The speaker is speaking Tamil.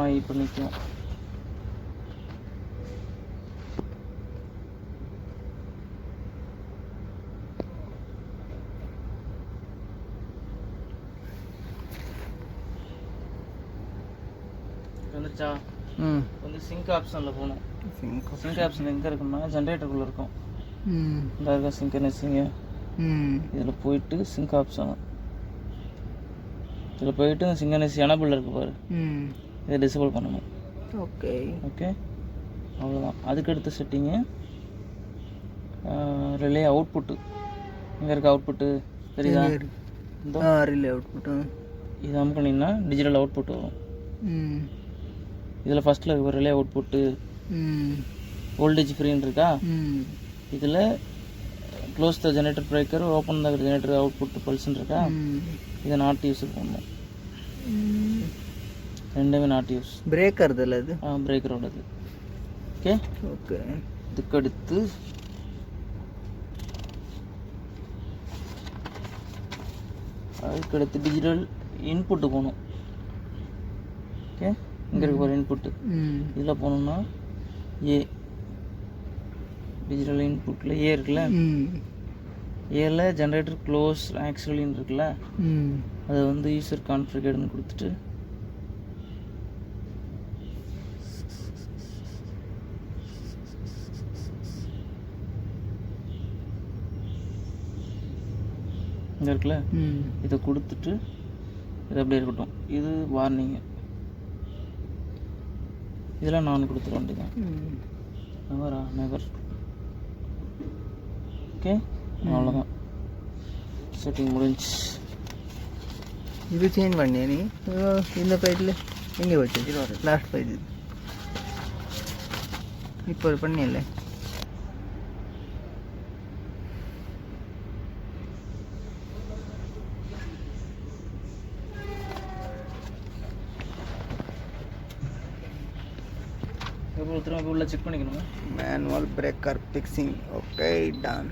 ஆன் ஆகி இப்போ நிற்கும். வந்துருச்சா? வந்து சிங்க் ஆப்ஷனில் போகணும். சிங்க் ஆப்ஷன் எங்கே இருக்குன்னா ஜென்ரேட்டருக்குள்ளே இருக்கும். இந்த இருக்க சிங்கனஸிங்க இதில் போயிட்டு சிங்க் ஆப்ஷன் இதில் போயிட்டு சிங்கனஸ் எனபிள் இருக்கு பாரு, இதை டிசேபிள் பண்ணணும். ஓகே ஓகே, அவ்வளோதான். அதுக்கடுத்த செட்டிங்கு ரிலே அவுட்புட்டு. இங்கே இருக்க அவுட்புட்டு தெரியுதா? இந்த ரிலே அவுட்புட்டு இது அமுக்கினீங்கன்னா டிஜிட்டல் அவுட்புட் வரும். இதில் ஃபஸ்ட்டில் இருக்க ரிலே அவுட்புட்டு வோல்டேஜ் ஃப்ரீன்னு இருக்கா. இதில் close the generator breaker, open the generator output பல்ஸ்ன்னு இருக்கா. இதை நாட் யூஸ் பண்ணணும். ரெண்டுமே நாட் யூஸ். பிரேக்கர் இதில் இது பிரேக்கரோடது. Okay okay. இதுக்கடுத்து டிஜிட்டல் இன்புட்டு போகணும். ஓகே, இங்கே இருக்க ஒரு இன்புட்டு இதில் போகணுன்னா ஏ டிஜிட்டல் இன்புட்டில் ஏ இருக்குல்ல, ஏல ஜென்ரேட்டர் க்ளோஸ் ஆக்சுவலின்னு இருக்குல்ல, அதை வந்து யூசர் கான்ஃபிகர்டுன்னு கொடுத்துட்டு இங்கே இருக்குல்ல, இதை கொடுத்துட்டு இது அப்படியே இருக்கட்டும். இது வார்னிங்கு, இதெல்லாம் நான் கொடுத்துட வேண்டியதான். நெவர். ஓகே, அவ்வளோதான். செட்டிங் முடிஞ்சு. இது சேஞ்ச் பண்ணியா நீ? இந்த பேஜில் எங்கே வச்சு லாஸ்ட் பேஜ் இப்போ பண்ணியில்ல. திரும்ப உள்ள செக் பண்ணிக்கணும். Manual breaker fixing. Okay, ton.